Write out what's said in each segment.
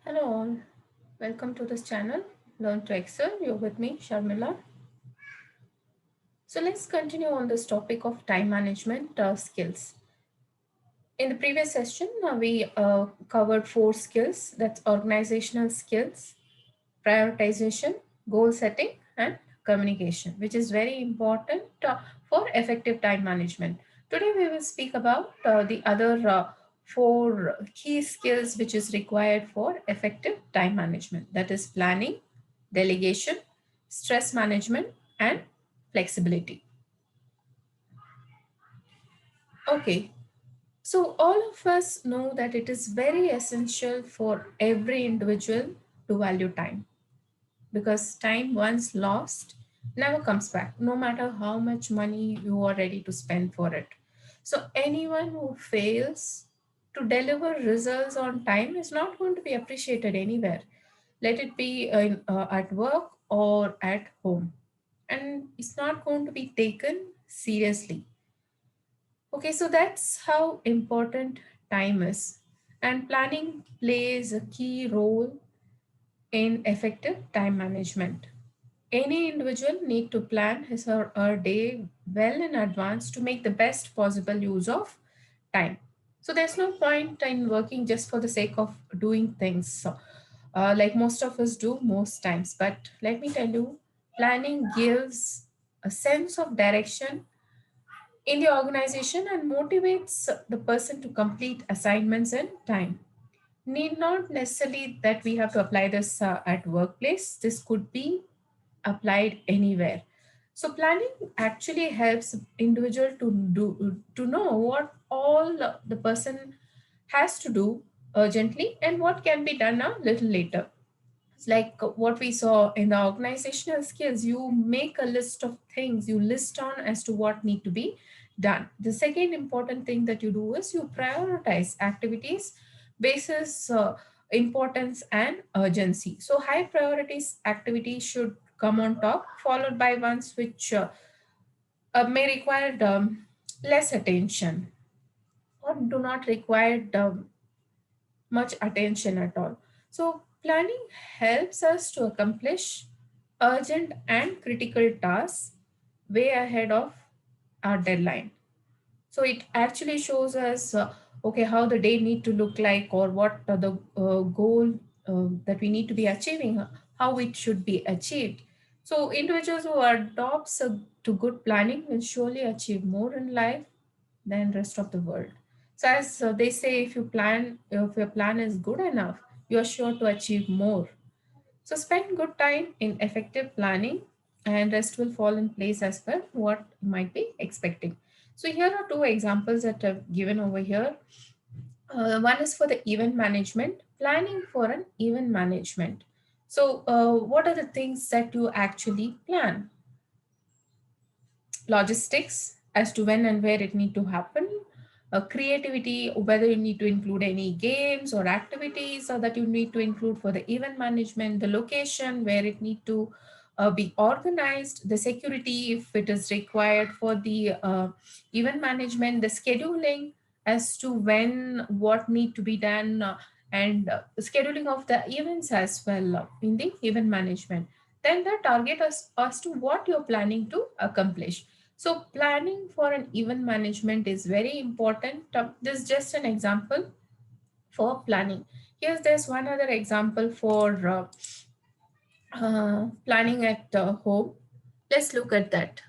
Hello all, welcome to this channel Learn to Excel. You're with me, Sharmila. So let's continue on this topic of time management skills. In the previous session, we covered four skills, that's organizational skills, prioritization, goal setting, and communication, which is very important for effective time management. Today, we will speak about the other four key skills which is required for effective time management, that is planning, delegation, stress management, and flexibility. Okay, so all of us know that it is very essential for every individual to value time because time once lost never comes back, no matter how much money you are ready to spend for it. So, anyone who fails to deliver results on time is not going to be appreciated anywhere. Let it be at work or at home, and it's not going to be taken seriously. Okay, so that's how important time is, and planning plays a key role in effective time management. Any individual need to plan his or her day well in advance to make the best possible use of time. So there's no point in working just for the sake of doing things, like most of us do most times. But let me tell you, planning gives a sense of direction in the organization and motivates the person to complete assignments in time. Need not necessarily that we have to apply this at workplace. This could be applied anywhere. So planning actually helps individual to know what all the person has to do urgently and what can be done a little later. It's like what we saw in the organizational skills. You make a list of things, you list on as to what need to be done. The second important thing that you do is you prioritize activities basis importance and urgency. So high priorities activities should come on top, followed by ones which may require less attention or do not require much attention at all. So, planning helps us to accomplish urgent and critical tasks way ahead of our deadline. So, it actually shows us okay how the day need to look like or what the goal that we need to be achieving, how it should be achieved. So, individuals who adopts to good planning will surely achieve more in life than rest of the world. So as they say, if your plan is good enough, you are sure to achieve more. So spend good time in effective planning, and rest will fall in place as per what you might be expecting. So here are two examples that I've given over here. One is for the event management, planning for an event management. So what are the things that you actually plan? Logistics as to when and where it need to happen, creativity, whether you need to include any games or activities or that you need to include for the event management, the location where it need to be organized, the security if it is required for the event management, the scheduling as to when what need to be done, and scheduling of the events as well in the event management. Then the target as to what you're planning to accomplish. So planning for an event management is very important. This is just an example for planning. There's one other example for planning at home. Let's look at that.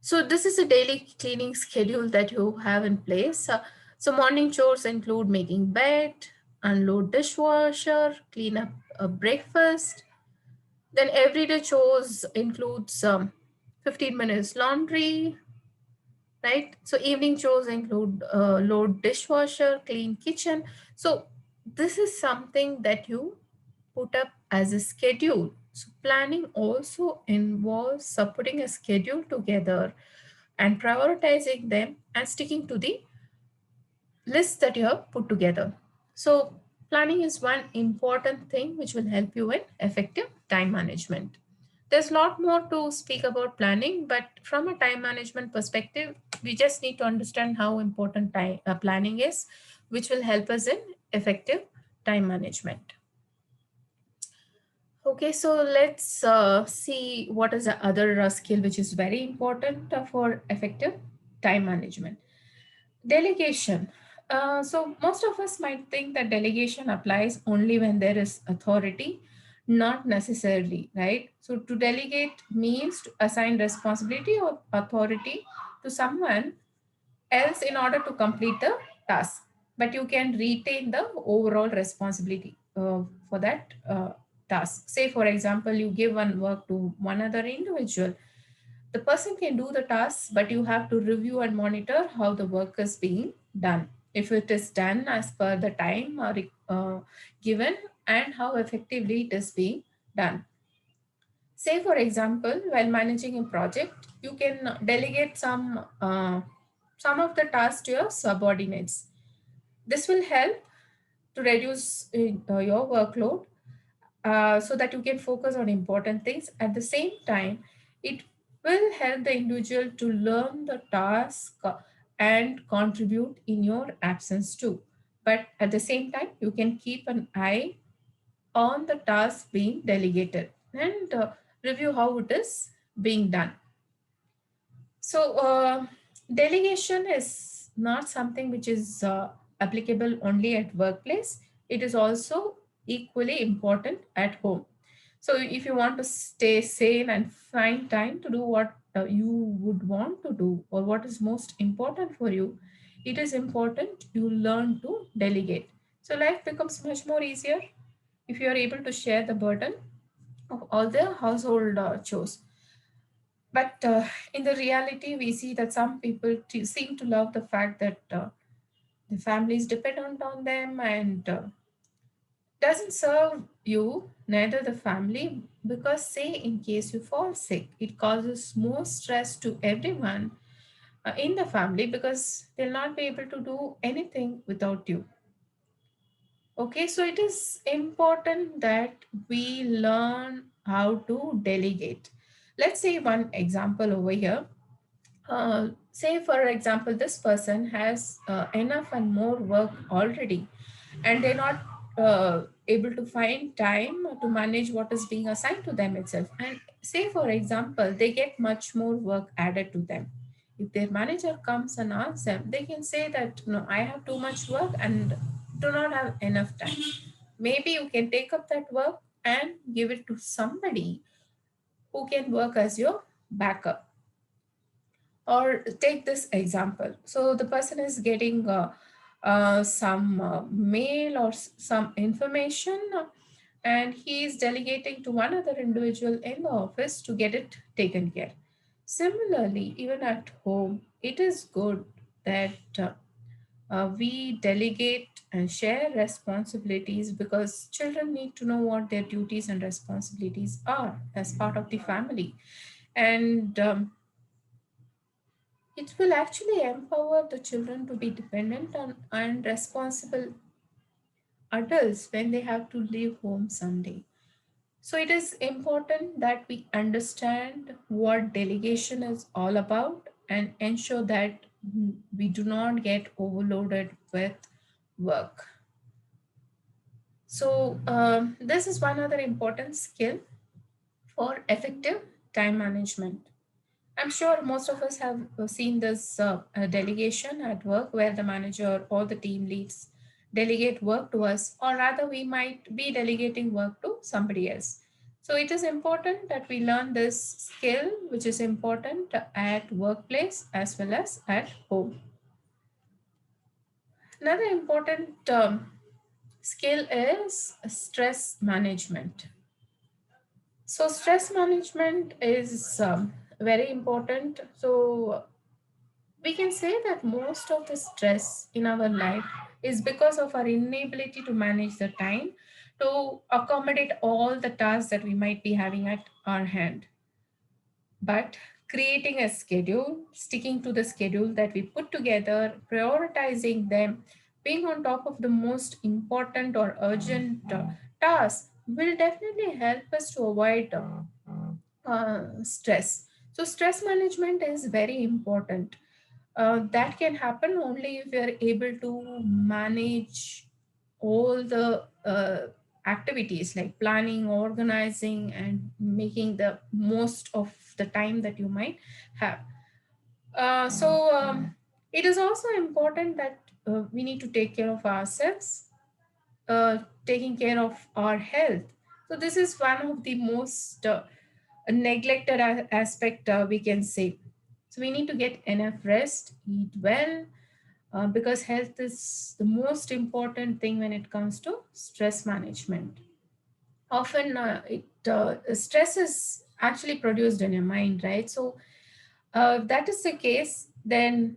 So this is a daily cleaning schedule that you have in place. So morning chores include making bed, unload dishwasher, clean up breakfast. Then everyday chores includes 15 minutes laundry, right? So evening chores include load dishwasher, clean kitchen. So this is something that you put up as a schedule. So planning also involves putting a schedule together and prioritizing them and sticking to the list that you have put together. So planning is one important thing which will help you in effective time management. There's a lot more to speak about planning, but from a time management perspective, we just need to understand how important planning is, which will help us in effective time management. Okay, so let's see what is the other skill which is very important for effective time management. Delegation. So most of us might think that delegation applies only when there is authority, not necessarily, right? So to delegate means to assign responsibility or authority to someone else in order to complete the task, but you can retain the overall responsibility for that task. Say for example, you give one work to one other individual. The person can do the task, but you have to review and monitor how the work is being done, if it is done as per the time given, and how effectively it is being done. Say, for example, while managing a project, you can delegate some of the tasks to your subordinates. This will help to reduce your workload, so that you can focus on important things. At the same time, it will help the individual to learn the task and contribute in your absence too. But at the same time, you can keep an eye on the task being delegated and review how it is being done. So, delegation is not something which is applicable only at workplace. It is also equally important at home. So, if you want to stay sane and find time to do what you would want to do or what is most important for you, it is important you learn to delegate. So, life becomes much more easier if you are able to share the burden of all the household chores. But in the reality, we see that some people seem to love the fact that the family is dependent on them and doesn't serve you, neither the family, because, say, in case you fall sick, it causes more stress to everyone in the family because they'll not be able to do anything without you. Okay, so it is important that we learn how to delegate. Let's say one example over here. Say, for example, this person has enough and more work already, and they're not able to find time to manage what is being assigned to them itself. And say, for example, they get much more work added to them. If their manager comes and asks them, they can say that, no, I have too much work and do not have enough time. Maybe you can take up that work and give it to somebody who can work as your backup. Or take this example. So the person is getting some mail or some information, and he is delegating to one other individual in the office to get it taken care. Similarly, even at home, it is good that we delegate and share responsibilities, because children need to know what their duties and responsibilities are as part of the family. And it will actually empower the children to be dependent on and responsible adults when they have to leave home someday. So it is important that we understand what delegation is all about and ensure that we do not get overloaded with work. So this is one other important skill for effective time management. I'm sure most of us have seen this delegation at work where the manager or the team leads delegate work to us, or rather, we might be delegating work to somebody else. So, it is important that we learn this skill, which is important at workplace as well as at home. Another important skill is stress management. So, stress management is very important. So, we can say that most of the stress in our life is because of our inability to manage the time to accommodate all the tasks that we might be having at our hand. But creating a schedule, sticking to the schedule that we put together, prioritizing them, being on top of the most important or urgent tasks will definitely help us to avoid stress. So, stress management is very important. That can happen only if we are able to manage all the activities like planning, organizing, and making the most of the time that you might have. So it is also important that we need to take care of ourselves, taking care of our health. So this is one of the most neglected aspect, we can say. So we need to get enough rest, eat well, because health is the most important thing when it comes to stress management. Often, stress is actually produced in your mind, right? So, if that is the case, then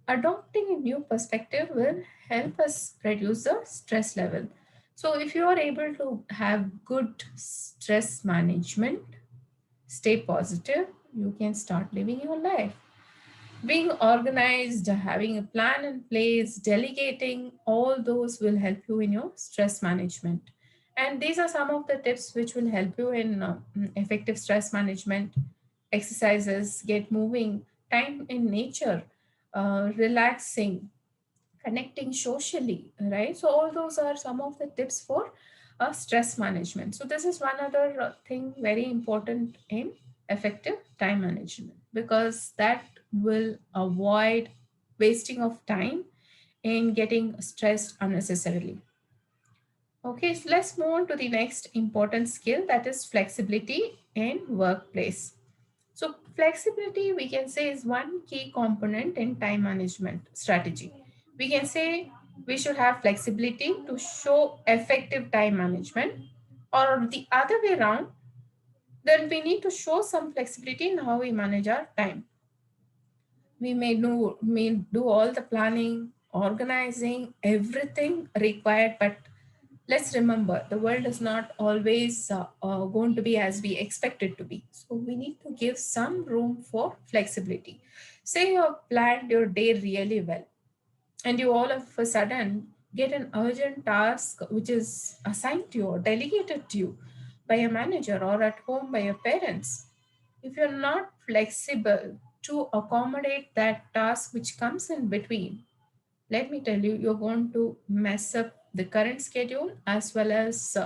adopting a new perspective will help us reduce the stress level. So, if you are able to have good stress management, stay positive, you can start living your life. Being organized, having a plan in place, delegating, all those will help you in your stress management. And these are some of the tips which will help you in effective stress management. Exercises, get moving, time in nature, relaxing, connecting socially, right? So all those are some of the tips for stress management. So this is one other thing very important in effective time management, because that will avoid wasting of time in getting stressed unnecessarily. Okay, so let's move on to the next important skill, that is flexibility in workplace. So, flexibility, we can say, is one key component in time management strategy. We can say we should have flexibility to show effective time management, or the other way around, then we need to show some flexibility in how we manage our time. We may do all the planning, organizing, everything required, but let's remember the world is not always going to be as we expect it to be. So we need to give some room for flexibility. Say you have planned your day really well, and you all of a sudden get an urgent task which is assigned to you or delegated to you by a manager or at home by your parents. If you're not flexible to accommodate that task which comes in between, let me tell you, you're going to mess up the current schedule as well as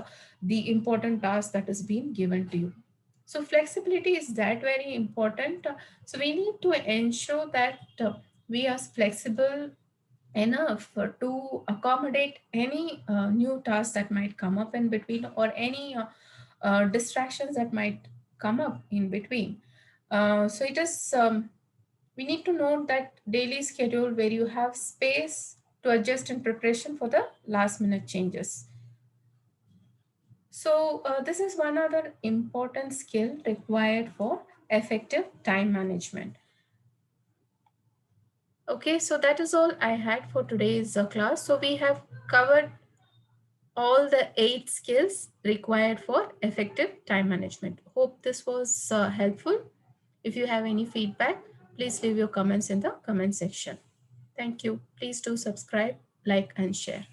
the important task that is being given to you. So flexibility is that very important. So we need to ensure that we are flexible enough to accommodate any new tasks that might come up in between, or any distractions that might come up in between. So it is we need to note that daily schedule where you have space to adjust in preparation for the last minute changes. So this is one other important skill required for effective time management. Okay, so that is all I had for today's class. So we have covered all the 8 skills required for effective time management. Hope this was helpful. If you have any feedback, please leave your comments in the comment section. Thank you. Please do subscribe, like, and share.